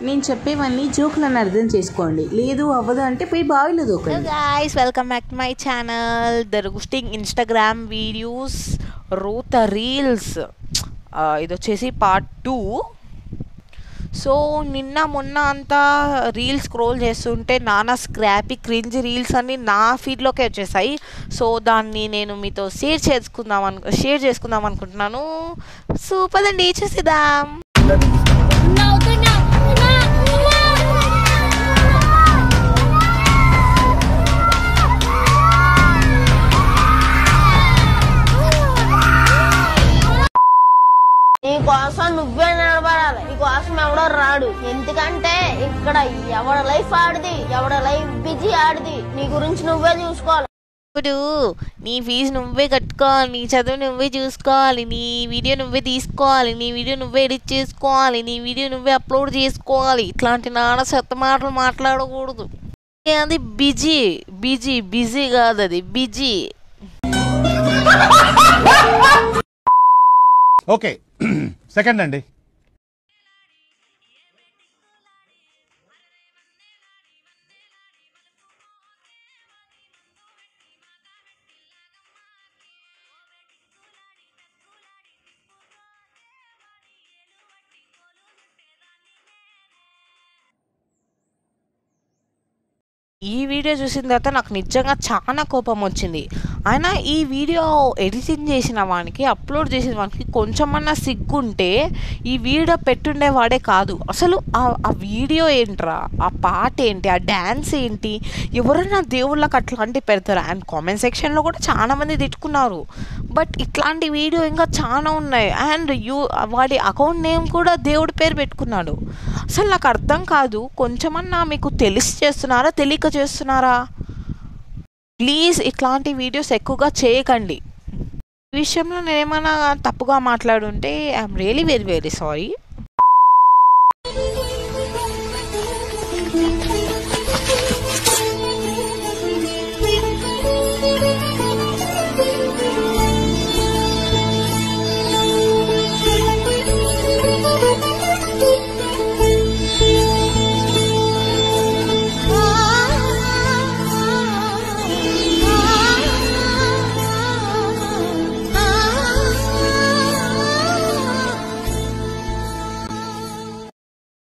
నేను చెప్పేవన్నీ జోకులను అర్థం చేసుకోండి, లేదు అవ్వదు అంటే పోయి బావిలో దూకండి. Guys, welcome back to my channel the roasting Instagram videos రోత రీల్స్. ఇది వచ్చేసి పార్ట్ 2. సో నిన్న మొన్న అంతా రీల్స్ స్క్రోల్ చేస్తుంటే నానా స్క్రాపీ క్రింజ్ రీల్స్ అన్నీ నా ఫీడ్లోకే వచ్చేసాయి. సో దాన్ని నేను మీతో షేర్ చేసుకుందాం అనుకుంటున్నాను. సో పదండి చూసేద్దాం. నీ కోసం నువ్వే నిలబడాలి. నీ కోసం ఎవడో రాడు. ఎందుకంటే ఇక్కడ ఎవడ లైఫ్ ఆడిది, ఎవడ లైఫ్ బిజీ ఆడిది. నీ గురించి నువ్వే చూసుకోవాలి. ఇప్పుడు నీ ఫీజు నువ్వే కట్టుకోవాలి, నీ చదువు నువ్వే చూసుకోవాలి, నీ వీడియో నువ్వే తీసుకోవాలి, నీ వీడియో నువ్వే ఎడిట్ చేసుకోవాలి, నీ వీడియో నువ్వే అప్లోడ్ చేసుకోవాలి. ఇట్లాంటి నాన్న చెత్త మాటలు మాట్లాడకూడదు. అది బిజీ బిజీ బిజీ కాదు, అది బిజీ. ఓకే, సెకండ్ అండి. ఈ వీడియో చూసిన తర్వాత నాకు నిజంగా చాలా కోపం వచ్చింది. ఆయన ఈ వీడియో ఎడిటింగ్ చేసిన వానికి, అప్లోడ్ చేసిన వానికి కొంచెమన్నా సిగ్గుంటే ఈ వీడియో పెట్టుండేవాడే కాదు. అసలు ఆ వీడియో ఏంట్రా, ఆ పాట ఏంటి, ఆ డ్యాన్స్ ఏంటి, ఎవరైనా దేవుళ్ళకి అట్లాంటివి పెడతారా? అండ్ కామెంట్ సెక్షన్లో కూడా చాలామంది తిట్టుకున్నారు. బట్ ఇట్లాంటి వీడియో ఇంకా చాలా ఉన్నాయి. అండ్ వాడి అకౌంట్ నేమ్ కూడా దేవుడి పేరు పెట్టుకున్నాడు. అసలు నాకు అర్థం కాదు. కొంచెమన్నా మీకు తెలిసి చేస్తున్నారా, తెలియక చేస్తున్నారా? ప్లీజ్ ఇట్లాంటి వీడియోస్ ఎక్కువగా చేయకండి. ఈ విషయంలో నేను ఏమైనా తప్పుగా మాట్లాడుంటే I'm really very very sorry.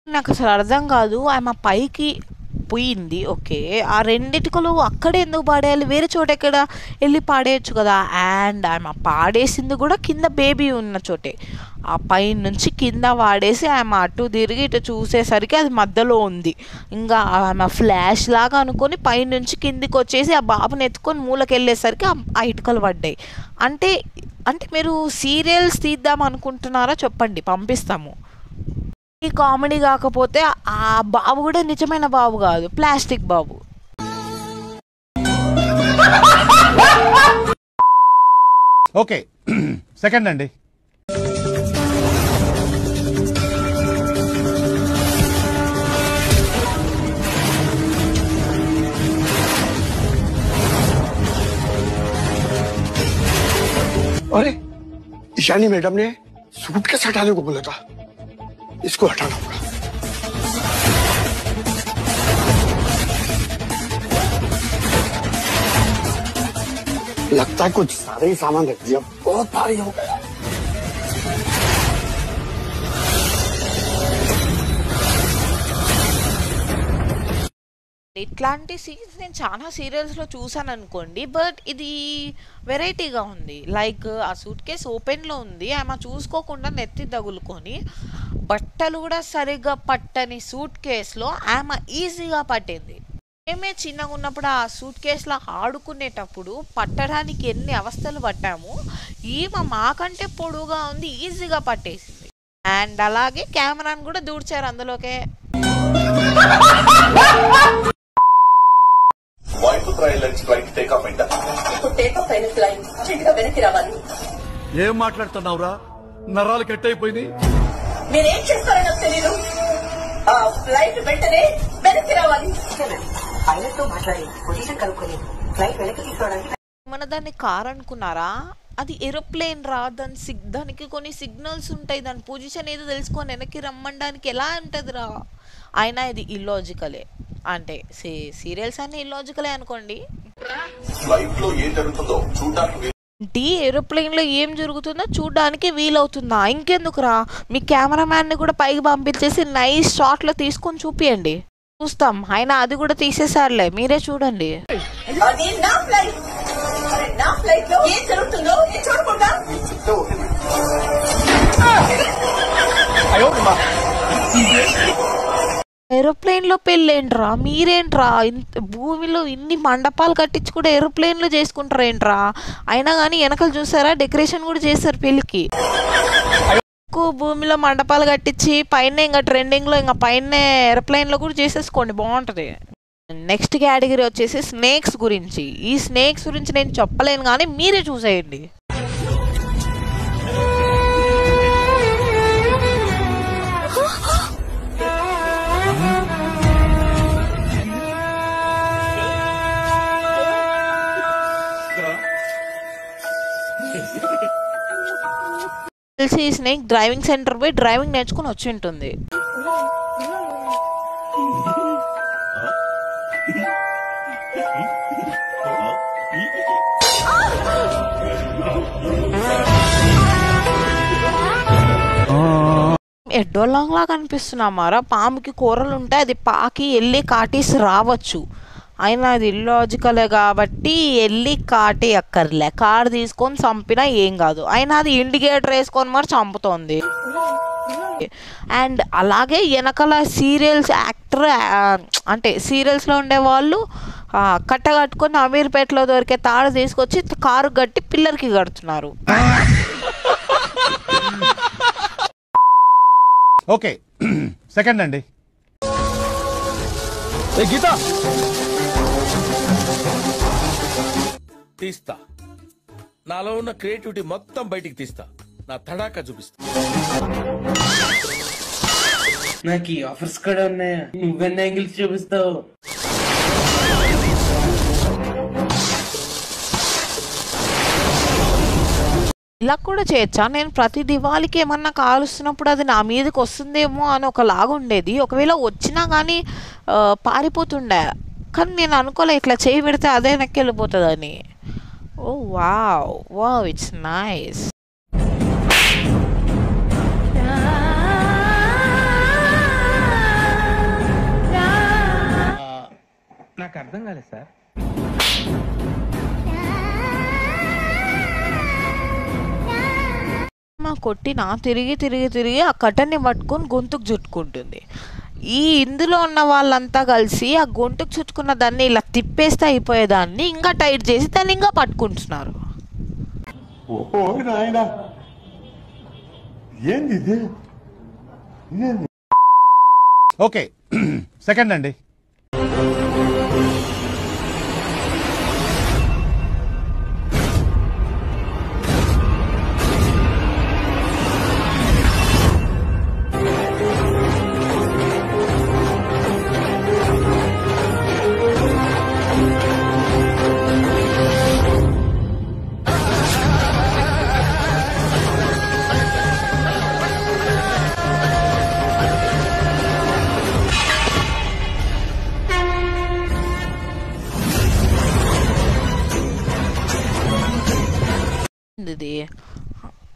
నాకు అసలు అర్థం కాదు. ఆమె పైకి పోయింది, ఓకే, ఆ రెండిటికలు అక్కడే ఎందుకు పాడేయాలి? వేరే చోట ఎక్కడ వెళ్ళి పాడేయచ్చు కదా. అండ్ ఆమె పాడేసింది కూడా కింద బేబీ ఉన్న చోటే. ఆ పై నుంచి కింద వాడేసి ఆమె అటు తిరిగి ఇటు చూసేసరికి అది మధ్యలో ఉంది. ఇంకా ఆమె ఫ్లాష్ లాగా అనుకొని పైనుంచి కిందికి వచ్చేసి ఆ బాబుని ఎత్తుకొని మూలకి వెళ్ళేసరికి ఆ ఇటుకలు పడ్డాయి. అంటే మీరు సీరియల్స్ తీద్దాం అనుకుంటున్నారా? చెప్పండి, పంపిస్తాము. ఈ కామెడీ కాకపోతే ఆ బాబు కూడా నిజమైన బాబు కాదు, ప్లాస్టిక్ బాబు. ఓకే, సెకండ్ అండి. अरे ईशानी मैडम ने सूटकेस हटाने को बोला था, इसको हटाना पड़ा। लगता है कुछ सारे ही सामान रख दिया, बहुत भारी हो गया। ఇట్లాంటి సీన్స్ నేను చాలా సీరియల్స్లో చూసాను అనుకోండి. బట్ ఇది వెరైటీగా ఉంది. లైక్ ఆ సూట్ కేస్ ఓపెన్లో ఉంది, ఆమె చూసుకోకుండా నెత్తి తగులుకొని బట్టలు కూడా సరిగ్గా పట్టని సూట్ కేసులో ఆమె ఈజీగా పట్టింది. మేమే చిన్నగా ఉన్నప్పుడు ఆ సూట్ కేసులో ఆడుకునేటప్పుడు పట్టడానికి ఎన్ని అవస్థలు పట్టాము, ఈమె మాకంటే పొడుగా ఉంది, ఈజీగా పట్టేసింది. అండ్ అలాగే కెమెరాను కూడా దూడ్చారు అందులోకే. ఏం మాట్లాడుతున్నావురా? నరాలు కట్ అయిపోయింది. మీరేం చేస్తారో నాకు తెలీదు. ఆ ఫ్లైట్ వెంటనే వెనక్కి రావాలి. పైలట్ తో మాట్లాడి పొజిషన్ కనుక్కొని ఫ్లైట్ వెనక్కి తీసుకోవడానికి. మన దాన్ని కార్ అనుకున్నారా? అది ఏరోప్లేన్ రా. దానికి కొన్ని సిగ్నల్స్ ఉంటాయి, దాని పొజిషన్ ఏదో తెలుసుకొని వెనక్కి రమ్మడానికి ఎలా ఉంటుంది రా. అయినా ఇది ఇల్లాజికలే. అంటే సీరియల్స్ అన్నీ ఇల్లాజికలే అనుకోండి. ఏరోప్లేన్లో ఏం జరుగుతుందో చూడడానికి వీలవుతుందా? ఇంకెందుకురా, మీ కెమెరామ్యాన్ని కూడా పైకి పంపించేసి నైస్ షాట్లో తీసుకొని చూపియండి, చూస్తాం. అయినా అది కూడా తీసేసారులే, మీరే చూడండి. ఏరోప్లేన్లో పెళ్ళేంట్రా, మీరేంట్రా భూమిలో ఇన్ని మండపాలు కట్టించి కూడా ఏరోప్లేన్లో చేసుకుంటారేంట్రా? అయినా కానీ వెనకలు చూసారా, డెకరేషన్ కూడా చేశారు పెళ్ళికి. భూమిలో మండపాలు కట్టించి పైన ఇంకా ట్రెండింగ్లో ఇంకా పైన ఏరోప్లేన్లో కూడా చేసేసుకోండి, బాగుంటుంది. నెక్స్ట్ కేటగిరీ వచ్చేసి స్నేక్స్ గురించి. ఈ స్నేక్స్ గురించి నేను చెప్పలేను కానీ మీరే చూసేయండి. తెలిసి ఈ స్నేక్ డ్రైవింగ్ సెంటర్ పోయి డ్రైవింగ్ నేర్చుకుని వచ్చి ఉంటుంది. ఎడ్డోళ్ళంలా కనిపిస్తున్నామారా, పాముకి కూరలు ఉంటాయి, అది పాకి వెళ్ళి కాటేసి రావచ్చు. అయినా అది ఇల్లాజికలే కాబట్టి వెళ్ళి కాటే అక్కర్లే, కారు తీసుకొని చంపినా ఏం కాదు. అయినా అది ఇండికేటర్ వేసుకొని మరి చంపుతోంది. అండ్ అలాగే వెనకాల సీరియల్స్ యాక్టర్ అంటే సీరియల్స్లో ఉండేవాళ్ళు కట్టగట్టుకొని అమీర్పేటలో దొరికే తాడు తీసుకొచ్చి కారు కట్టి పిల్లర్కి కడుతున్నారు. ఓకే, సెకండ్ అండి. గీత తీస్తా, నాలో ఉన్న క్రియేటివిటీ మొత్తం బయటికి తీస్తా, నా తడాకా చూపిస్తా. నాకు ఈ ఆఫర్స్ కూడా ఉన్నాయా? నువ్వెన్ని యాంగిల్స్ చూపిస్తావు? ఇలా కూడా చేయొచ్చా? నేను ప్రతి దివాళికి ఏమన్నా కాలుస్తున్నప్పుడు అది నా మీదకి వస్తుందేమో అని ఒకలాగా ఉండేది. ఒకవేళ వచ్చినా కానీ పారిపోతుండే, కానీ నేను అనుకోలే ఇట్లా చేయి పెడితే అదే వెనక్కి వెళ్ళిపోతుందని. ఓ వావ్ వావ్, ఇట్స్ నైస్. నాకు అర్థం కాలేదు సార్. కొట్టిన తిరిగి తిరిగి తిరిగి ఆ కట్టన్ని పట్టుకొని గొంతుకు చుట్టుకుంటుంది. ఇందులో ఉన్న వాళ్ళంతా కలిసి ఆ గొంతుకు చుట్టుకున్న దాన్ని ఇలా తిప్పేస్తే అయిపోయేదాన్ని ఇంకా టైట్ చేసి దాన్ని ఇంకా పట్టుకుంటున్నారు. ఓకే, సెకండ్ అండి.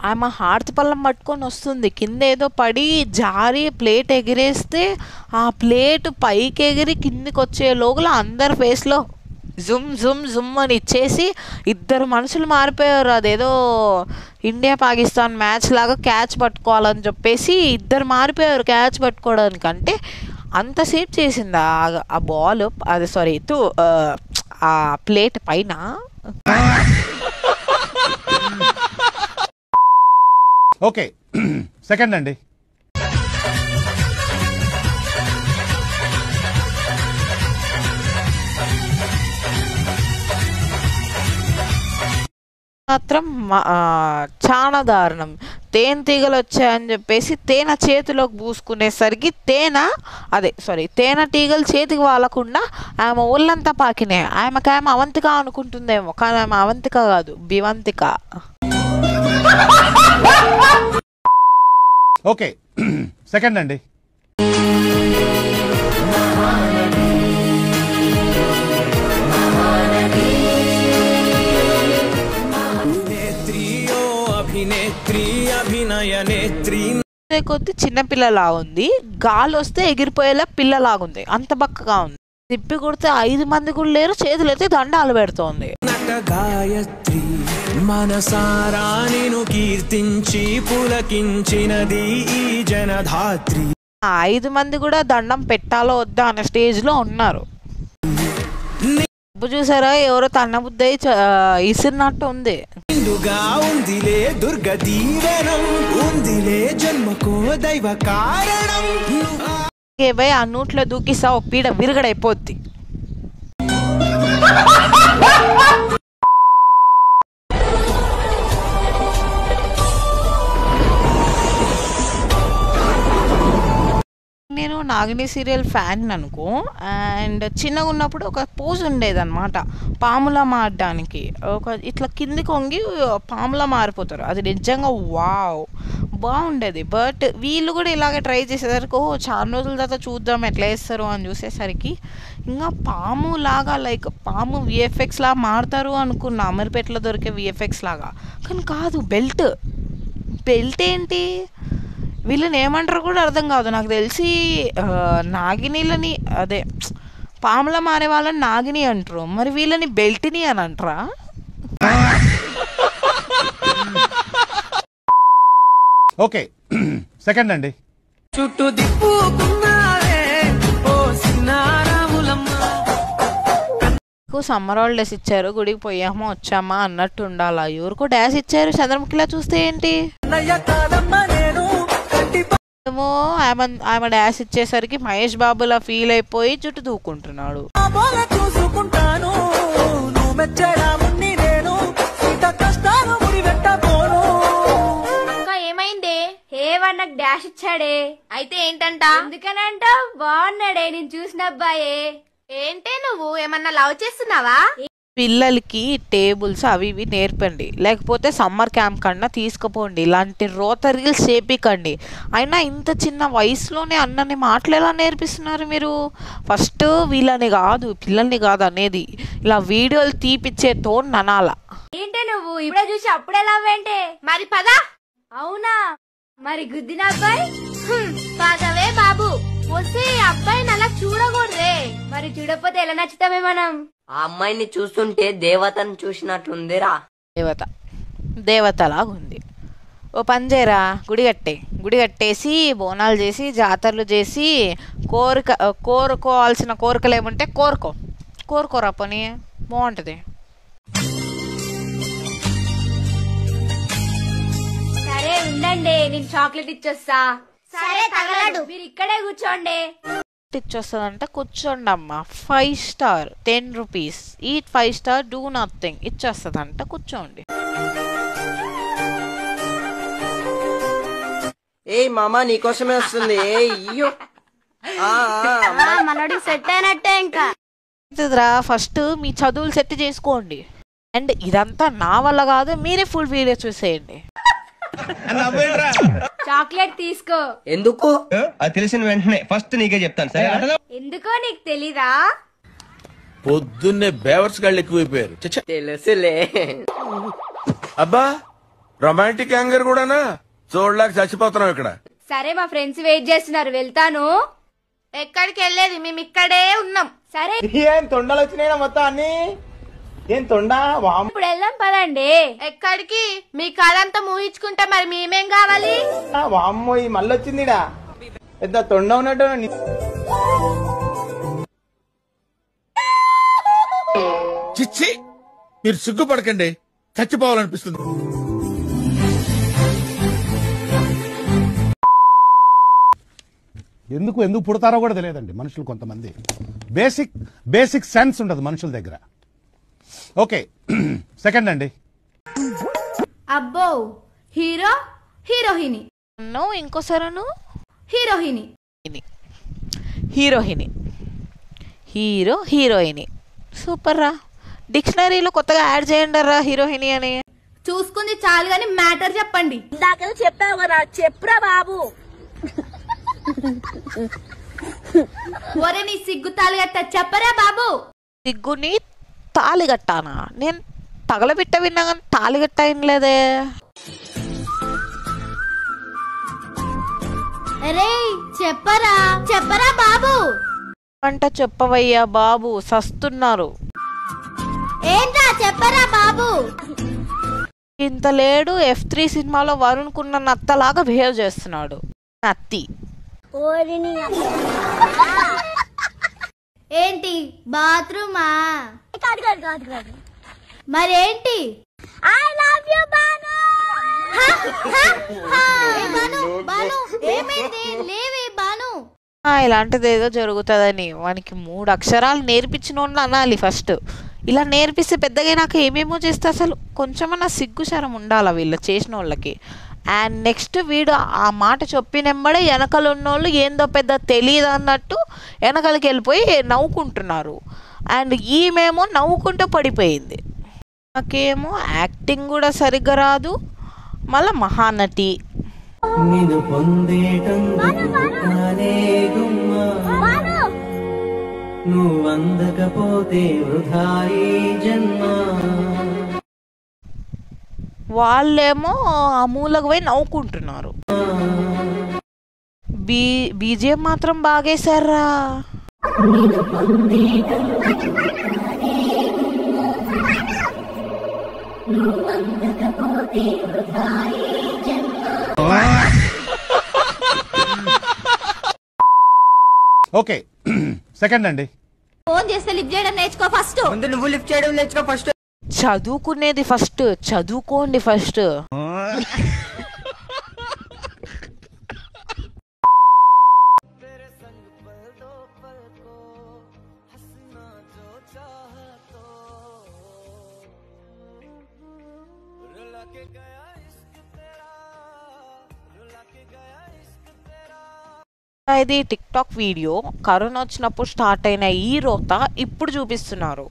ఆమె హారతి పళ్ళం పట్టుకొని వస్తుంది, కింద ఏదో పడి జారి ప్లేట్ ఎగిరేస్తే ఆ ప్లేట్ పైకి ఎగిరి కిందికి వచ్చే లోపల అందరి ఫేస్లో జుమ్ జుమ్ జుమ్ అని ఇచ్చేసి ఇద్దరు మనుషులు మారిపోయారు. అదేదో ఇండియా పాకిస్తాన్ మ్యాచ్ లాగా క్యాచ్ పట్టుకోవాలని చెప్పేసి ఇద్దరు మారిపోయారు క్యాచ్ పట్టుకోవడానికి. అంటే అంతసేపు చేసింది ఆ బాల్, అది సారీ ఆ ప్లేట్ పైన. ఓకే, సెకండ్ అండి. మాత్రం చాలా దారుణం. తేనె తీగలు వచ్చాయని చెప్పేసి తేనె చేతిలోకి పూసుకునేసరికి తేనె తీగలు చేతికి వాలకుండా ఆమె ఒళ్ళంతా పాకినాయి. ఆమె అవంతిక అనుకుంటుందేమో, కానీ ఆమె అవంతిక కాదు, బివంతిక. ఓకే, సెకండ్ అండి. చూసుకునే కొద్దీ చిన్నపిల్లలా ఉంది, గాలి వస్తే ఎగిరిపోయేలా పిల్లలాగుంది, అంత బక్కగా ఉంది. తిప్పి కొడితే 5 మంది కూడా లేరు, చేతులు అయితే దండాలు పెడుతోంది. గాయత్రి మనసారా నిన్ను కీర్తించి పులకించినది ఈ జనధాత్రి. 5 మంది కూడా దండం పెట్టాలో వద్దా అనే స్టేజ్ లో ఉన్నారు. చూసారా, ఎవరో తన్నబుద్ధి ఇసిరినట్టు ఉంది. నిండుగా ఉందిలే దుర్గ దీవెనం, ఉందిలే జన్మకో దైవ కారణం. భయ్ ఆ నోట్లో దూకిసా ఓ పీడ విరగడైపోద్ది. నేను నాగిని సీరియల్ ఫ్యాన్ అనుకో. అండ్ చిన్నగా ఉన్నప్పుడు ఒక పోజ్ ఉండేదన్నమాట, పాములా మారడానికి. ఒక ఇట్లా కిందికి వంగి పాములా మారిపోతారు, అది నిజంగా వావ్ బాగుండేది. బట్ వీళ్ళు కూడా ఇలాగే ట్రై చేసేసరికి చాలా రోజుల తర్వాత చూద్దాం ఎట్లా వేస్తారు అని చూసేసరికి ఇంకా పాము లాగా లైక్ పాము విఎఫ్ఎక్స్ లాగా మారుతారు అనుకున్నా, అమీర్పేటలో దొరికే విఎఫ్ఎక్స్ లాగా. కానీ కాదు, బెల్ట్ ఏంటి, వీళ్ళని ఏమంటారు కూడా అర్థం కాదు. నాకు తెలిసి నాగినీలని అదే పాముల మారే వాళ్ళని నాగిని అంటారు, మరి వీళ్ళని బెల్ట్ని అని అంటారా? ఓకే సెకండ్ అండి. చుట్టూ దిప్పుకున్నావే ఓ సిన్నారాములమ్మ. సమ్మర్ హాలిడేస్ ఇచ్చారు, గుడికి పోయామా వచ్చామా అన్నట్టు ఉండాలా. ఎవరికో డాష్ ఇచ్చారు, చంద్రముఖిలా చూస్తే ఏంటి ఏమో ఆమె డాష్ ఇచ్చేసరికి మహేష్ బాబులా ఫీల్ అయిపోయి చుట్టూ దూకుంటున్నాడు. ఏమైందే? నాకు డాష్ ఇచ్చాడే, అయితే ఏంటంట? ఎందుకనంట బాగున్నాడే, నేను చూసిన అబ్బాయే. ఏంటే నువ్వు ఏమన్నా లవ్ చేస్తున్నావా? పిల్లలకి టేబుల్స్ అవి ఇవి నేర్పండి, లేకపోతే సమ్మర్ క్యాంప్ కన్నా తీసుకుపోండి. ఇలాంటి రోత రీల్స్ చేపికండి. అయినా ఇంత చిన్న వయసులోనే అన్నని మాటలు ఎలా నేర్పిస్తున్నారు మీరు? ఫస్ట్ వీళ్ళని కాదు పిల్లల్ని కాదు అనేది, ఇలా వీడియోలు తీపిచ్చేతో ననాల. ఏంటే నువ్వు ఇప్పుడే చూసి అప్పుడే లవ్ ఏంటే? మరి పదా. అవునా, మరి గుద్దిన అబ్బాయి పదవే బాబు. వస్తే అబ్బాయిని అలా చూడకూడదే, మరి చూడకపోతే ఎలా నచ్చుతామే మనం? ఆ అమ్మాయిని చూస్తుంటే దేవతను చూసినట్లుందిరా. దేవతలాగుంది. ఓ పని చేయరా, గుడి కట్టేసి బోనాలు చేసి జాతరలు చేసి కోరుకోవాల్సిన కోరికలు ఏముంటే కోరుకోరా పని బాగుంటుంది. సరే ఉండండి, నేను చాక్లెట్ ఇచ్చొస్తా. సరే తగలడు, మీరు ఇక్కడే కూర్చోండి. ఇచ్చొస్తుందంట, కూర్చోండి అమ్మా. 5 star 10 rupees, eat 5 star do nothing ఇచ్చేస్తుందంట, కూర్చోండి. ఏ మామా నీకోసమే వస్తుంది. మనోడికి సెట్ అయినట్టే. ఇంకా ఫస్ట్ మీ చదువులు సెట్ చేసుకోండి. అండ్ ఇదంతా నా వల్ల కాదు, మీరే ఫుల్ వీడియో చూసేయండి. చాక్లెట్ తీసుకో. ఎందుకు? అది తెలిసిన వెంటనే ఫస్ట్ నీకే చెప్తాను. సరే ఎందుకో నీకు తెలీదా? పొద్దున్నే బేవర్స్ గాళ్ళు ఎక్కువైపోయారు. తెలుసులే. అబ్బా రొమాంటిక్ యాంగర్ కూడానా? చూడలేక చచ్చిపోతున్నాం ఇక్కడ. సరే మా ఫ్రెండ్స్ వెయిట్ చేస్తున్నారు, వెళ్తాను. ఎక్కడికి వెళ్ళేది, మేము ఇక్కడే ఉన్నాం. సరే ఏం తొండలు వచ్చినాయి మొత్తం అన్ని? ఏం తొండా? ఇప్పుడు వెళ్దాం పదండి. ఎక్కడికి? మీ కాదంతా ఊహించుకుంటా, మరి మేమేం కావాలి? వామ్మో ఈ మళ్ళీ వచ్చిందిడా, పెద్ద తొండ ఉన్నట్టు. చిచ్చి, మీరు సిగ్గుపడకండి, చచ్చిపోవాలనిపిస్తుంది. ఎందుకు పుడతారో కూడా తెలియదండి మనుషులు. కొంతమంది బేసిక్ సెన్స్ ఉండదు మనుషుల దగ్గర. ఓకే సెకండ్ అండి. అబ్బో, హీరో హీరోయిని. ఇంకోసారి హీరోయిని హీరోయిని సూపర్ రా. డిక్షనరీలో కొత్తగా యాడ్ చేయండి రా హీరోయిని అని. చూసుకుంది చాలు గాని మ్యాటర్ చెప్పండి. ఇందాక చెప్పావు కదా, చెప్పురా బాబు. ఒరే నీ సిగ్గు తాలిగట్ట చెప్పరా బాబు. సిగ్గుని తాలిగట్టానా? నేను తగలబిట్ట విన్నా కానీ తాలిగట్ట ఏం లేదే. అరే చెప్పరా చెప్పరా బాబు. అంట చెప్పవయ్యా బాబు, సస్తున్నారు. ఏంట్రా చెప్పరా బాబు. ఇంత లేడు F3 సినిమాలో వరుణ్ కున్న నత్తలాగా బిహేవ్ చేస్తున్నాడు. నత్తి ఏంటి బాత్రూమా? మరేంటి? I love you Banu. Banu ఏమైంది? లేవే బాను. ఇలాంటిది ఏదో జరుగుతుందని వానికి 3 అక్షరాలు నేర్పించిన వాళ్ళు అనాలి ఫస్ట్. ఇలా నేర్పిస్తే పెద్దగా నాకు ఏమేమో చేస్తే అసలు కొంచెమన్నా సిగ్గుశరం ఉండాలి వీళ్ళు చేసిన వాళ్ళకి. అండ్ నెక్స్ట్ వీడు ఆ మాట చెప్పినెంబడే వెనకలు ఉన్నోళ్ళు ఏందో పెద్ద తెలియదు అన్నట్టు వెనకలకి వెళ్ళిపోయి నవ్వుకుంటున్నారు. అండ్ ఈమెమో నవ్వుకుంటూ పడిపోయింది. నాకేమో యాక్టింగ్ కూడా సరిగ్గా రాదు, మళ్ళీ మహానటి. నిన్ను పొందేటందుకు నువ్వు అందకపోతే వృధాయి జన్మ. వాళ్ళేమో ఆ మూలకు పోయి నవ్వుకుంటున్నారు. బీజిఎం మాత్రం బాగేశారా. ఓకే సెకండ్ అండి. ఫోన్ చేస్తే లిఫ్ట్ చేయడం నేర్చుకో ఫస్ట్. ముందు నువ్వు లిఫ్ట్ చేయడం నేర్చుకో ఫస్ట్. చదువుకునేది ఫస్ట్, చదువుకోండి ఫస్ట్. ఇది టిక్టాక్ వీడియో. కరోనా వచ్చినప్పుడు స్టార్ట్ అయిన ఈ రోత ఇప్పుడు చూపిస్తున్నారు.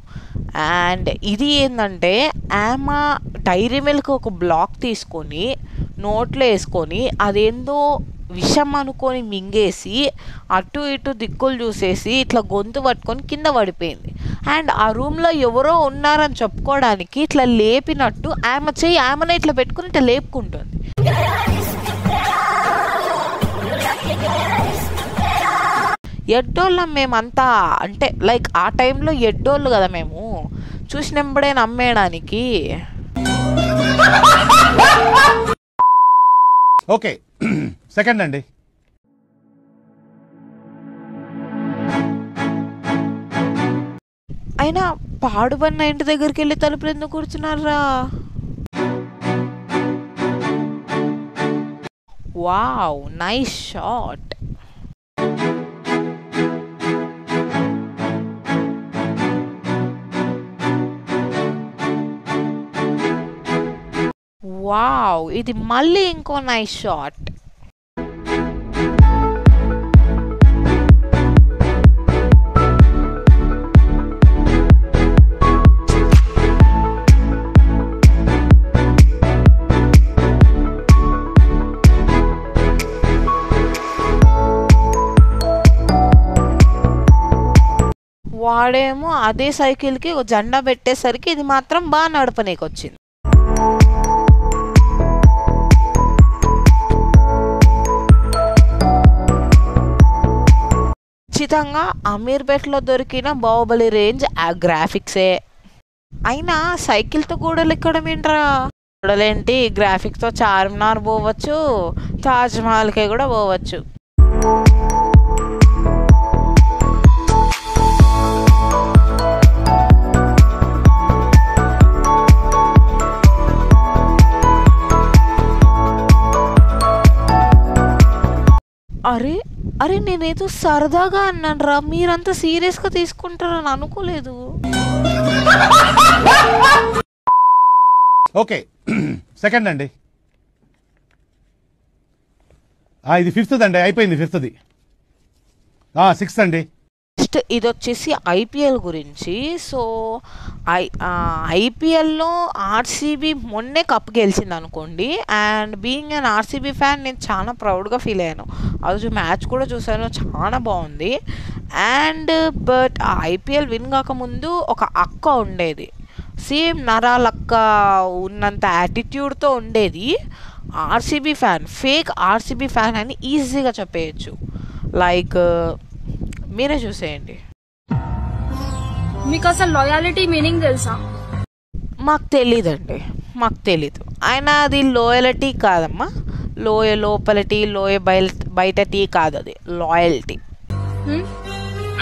అండ్ ఇది ఏంటంటే ఆమె డైరీ మిల్క్ ఒక బ్లాక్ తీసుకొని నోట్లో వేసుకొని అదేందో విషం అనుకొని మింగేసి అటు ఇటు దిక్కులు చూసేసి ఇట్లా గొంతు పట్టుకొని కింద పడిపోయింది. అండ్ ఆ రూమ్లో ఎవరో ఉన్నారని చెప్పుకోవడానికి ఇట్లా లేపినట్టు ఆమె చెయ్యి ఆమెనే ఇట్లా పెట్టుకుని ఇట్లా లేపుకుంటుంది. ఎడ్డోళ్ళం మేమంతా, అంటే లైక్ ఆ టైంలో ఎడ్డోళ్ళు కదా మేము, చూసినప్పుడే నమ్మేయడానికి. ఓకే సెకండ్ అండి. అయినా పాడుబన్న ఇంటి దగ్గరికి వెళ్ళి తలుపులు ఎందుకు కూర్చున్నారా? Wow, nice shot. వావ్, ఇది మళ్ళీ ఇంకో నైస్ షాట్. వాడేమో అదే సైకిల్కి ఒక జెండా పెట్టేసరికి ఇది మాత్రం బాగా నడపనీకి వచ్చింది. ఖచ్చితంగా అమీర్పేటలో దొరికిన బాహుబలి రేంజ్ ఆ గ్రాఫిక్సే. అయినా సైకిల్తో గూడలు ఎక్కడం ఏంట్రా? గూడలేంటి, గ్రాఫిక్స్తో చార్మినార్ పోవచ్చు, తాజ్మహల్కి కూడా పోవచ్చు. అరే అరే నేనేదో సరదాగా అన్నాను రా, మీరంతా సీరియస్గా తీసుకుంటారని అనుకోలేదు. ఓకే సెకండ్ అండి. ఇది ఫిఫ్త్ అండి, అయిపోయింది ఫిఫ్త్ది. సిక్స్త్ అండి. నెక్స్ట్ ఇది వచ్చేసి ఐపీఎల్ గురించి. సో ఐపీఎల్లో ఆర్సీబీ మొన్నే కప్ గెలిచింది అనుకోండి. And being an RCB fan నేను చాలా ప్రౌడ్గా ఫీల్ అయ్యాను. ఆ రోజు మ్యాచ్ కూడా చూసాను, చాలా బాగుంది. అండ్ బట్ ఆ ఐపీఎల్ విన్ కాకముందు ఒక అక్క ఉండేది, సేమ్ నరాలక్క ఉన్నంత యాటిట్యూడ్తో ఉండేది. RCB fan, fake RCB fan అని ఈజీగా చెప్పేయచ్చు. లైక్ మీరే చూసేయండి. మీకు అసలు లాయాలిటీ మీనింగ్ తెలుసా? మాకు తెలీదండి, మాకు తెలీదు. ఆయన అది లోయలిటీ కాదమ్మా, లోపల లోయ బయట టీ కాదు, అది లాయల్టీ.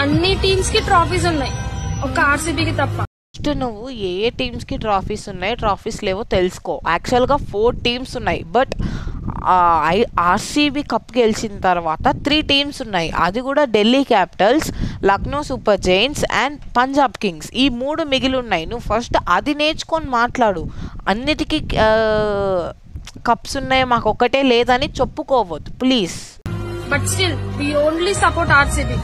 అన్ని టీమ్స్ కి ట్రాఫీస్ ఉన్నాయి, ఒక ఆర్సీబీకి తప్ప. నువ్వు ఏ టీమ్స్ కి ట్రాఫీస్ ఉన్నాయి, ట్రాఫీస్ లేవో తెలుసుకో. యాక్చువల్గా 4 టీమ్స్ ఉన్నాయి, బట్ ఆర్సీబీ కప్ గెలిచిన తర్వాత 3 టీమ్స్ ఉన్నాయి. అది కూడా Delhi Capitals, Lucknow super Giants and Punjab Kings. ఈ 3 మిగిలి ఉన్నాయి. నువ్వు ఫస్ట్ అది నేర్చుకొని మాట్లాడు. అన్నిటికీ కప్స్ ఉన్నాయి, మాకు ఒకటే లేదని చెప్పుకోవద్దు please. But still we only support RCB.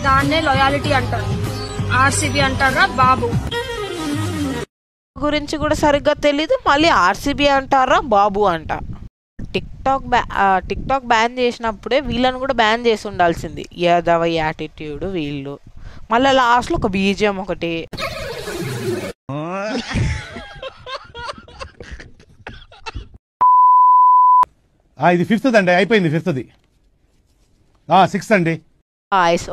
దాన్నే లాయాలిటీ అంటారు. ఆర్సీబీ అంటారా బాబు? గురించి కూడా సరిగ్గా తెలీదు, మళ్ళీ ఆర్సీబీ అంటారా బాబు అంట. టిక్టాక్ బ్యాన్ చేసినప్పుడే వీళ్ళని కూడా బ్యాన్ చేసి ఉండాల్సింది. యాదవ యాటిట్యూడ్ వీళ్ళు. మళ్ళీ లాస్ట్లో ఒక బీజిఎం ఒకటి. ఇది 5th అండి, అయిపోయింది 5th. 6th అండి.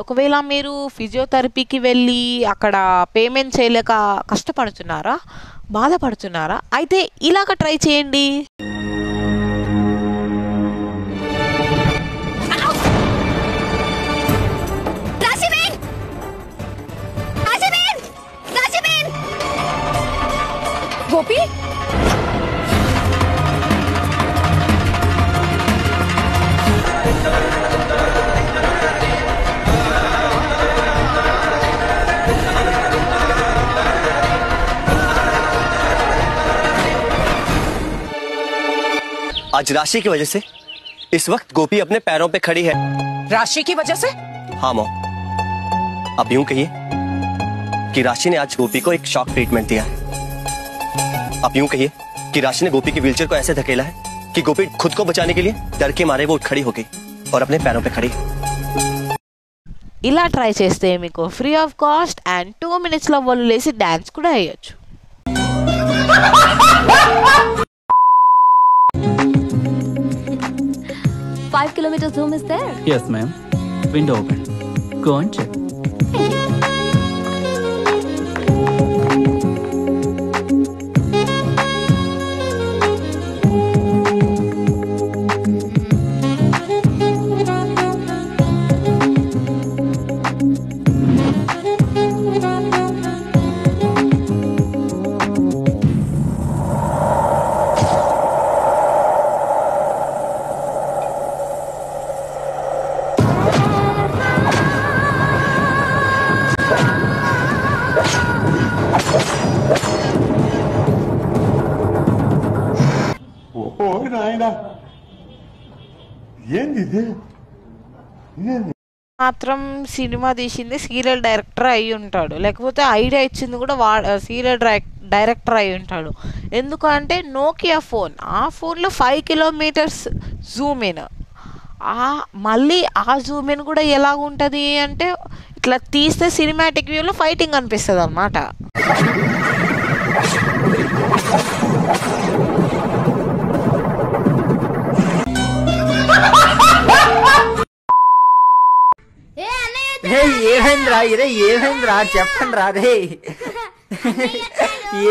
ఒకవేళ మీరు ఫిజియోథెరపీకి వెళ్ళి అక్కడ పేమెంట్ చేయలేక కష్టపడుతున్నారా, బాధపడుతున్నారా, అయితే ఇలాగ ట్రై చేయండి. గోపి आज राशि की वजह से इस वक्त गोपी अपने पैरों पे खड़ी है। राशि की वजह से? हाँ मॉम, अब यूं कहिए कि राशि ने आज गोपी को एक शॉक ट्रीटमेंट दिया है। अब यूं कहिए कि राशि ने गोपी की व्हीलचेयर को ऐसे धकेला है कि गोपी खुद को बचाने के लिए डर के मारे वो उठ खड़ी हो गई और अपने पैरों पे खड़ी है। ఇలా ట్రై చేస్తే మీకు ఫ్రీ ఆఫ్ కాస్ట్ అండ్ 2 minutesలో వాళ్ళు లేసి డాన్స్ కూడా వేయొచ్చు. Five kilometers home is there? Yes, ma'am. Window open. Go and check. మాత్రం సినిమా తీసింది సీరియల్ డైరెక్టర్ అయి ఉంటాడు, లేకపోతే ఐడియా ఇచ్చింది కూడా సీరియల్ డైరెక్టర్ అయి ఉంటాడు. ఎందుకంటే నోకియా ఫోన్, ఆ ఫోన్లో 5 kilometers జూమ్ ఇన్. మళ్ళీ ఆ జూమ్ ఇన్ కూడా ఎలా ఉంటుంది అంటే ఇట్లా తీస్తే సినిమాటిక్ వ్యూలో ఫైటింగ్ అనిపిస్తుంది అన్నమాట. ఏమైందిరా ఇరే, ఏమైందిరా చెప్పండి రా. రే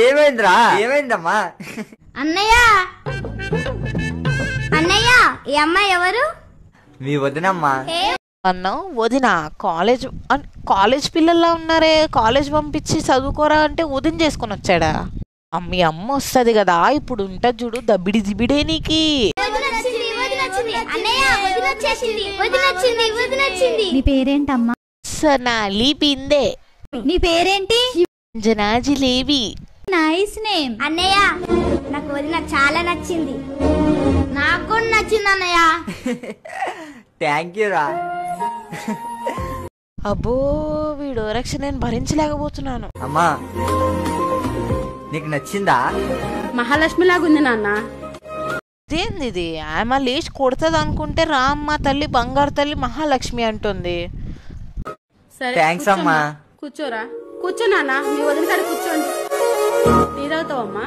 ఏమైందిరా, ఏమైందమ్మా? అన్నయ్య అన్నయ్య, ఈ అమ్మాయి ఎవరు? మీ వదినమ్మా. అన్నా వదిన కాలేజ్ పిల్లల్లా ఉన్నారే, కాలేజ్ పంపించి చదువుకోరా అంటే వదిన చేసుకొని వచ్చాడా? మీ అమ్మ వస్తుంది కదా ఇప్పుడు ఉంటుంది చూడు, దబ్బిడి దిబిడే నీకి. నీ పేరేంటమ్మా? సనాలి బిందే. నీ పేరేంటి? జనా జిలేబీ. Nice name. అన్నయ్య నాకు వదిన చాలా నచ్చింది. నాకు కూడా నచ్చింది అన్నయ్య. థ్యాంక్ యూ రా. అబ్బో వీడు రక్షణ నేను భరించలేకపోతున్నాను. అమ్మా నీకు నచ్చిందా? మహాలక్ష్మి లాగుంది నాన్న. ఇదేంది ఇది? ఆమె లేచి కొడుతుంది అనుకుంటే రామ్మ తల్లి బంగారు తల్లి మహాలక్ష్మి అంటుంది. థ్యాంక్స్ అమ్మా. కూర్చోరా, కూర్చో నాన్న. మీ వదిన కాడ కూర్చోండి. టీ తాగుతావమ్మా?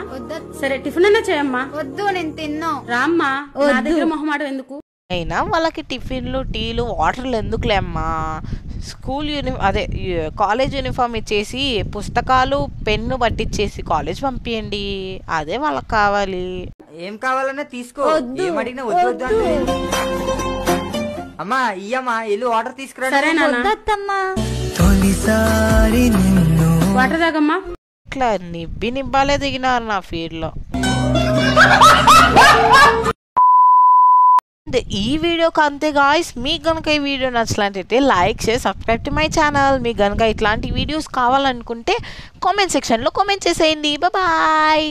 సరే టిఫిన్ అన్నా చేయమ్మా. వద్దు నేను తిన్నా. రామ్మా, నా దగ్గర మొహమాటం ఎందుకు? అయినా వాళ్ళకి టిఫిన్లు టీలు వాటర్లు ఎందుకులే అమ్మా. స్కూల్ కాలేజ్ యూనిఫామ్ ఇచ్చేసి పుస్తకాలు పెన్ను పట్టించేసి కాలేజ్ పంపించండి. అదే వాళ్ళకి కావాలి. ఏం కావాలన్నా తీసుకో. ఏం అడిగినా వద్దు వద్దు అంటే. అమ్మా ఇయ్యమ్మా, ఇల్లు వాటర్ తీసుకురా. సరే వాటర్ తాగమ్మా. ఇట్లా నిబ్బాలే దిగినారు నా ఫీల్డ్ లో. ఈ వీడియోకి అంతే గాయ్స్. మీకు కనుక ఈ వీడియో నచ్చినట్లయితే లైక్ చేసి సబ్స్క్రైబ్ టు మై ఛానల్. మీకు కనుక ఇట్లాంటి వీడియోస్ కావాలనుకుంటే కామెంట్ సెక్షన్లో కామెంట్ చేసేయండి. బాయ్.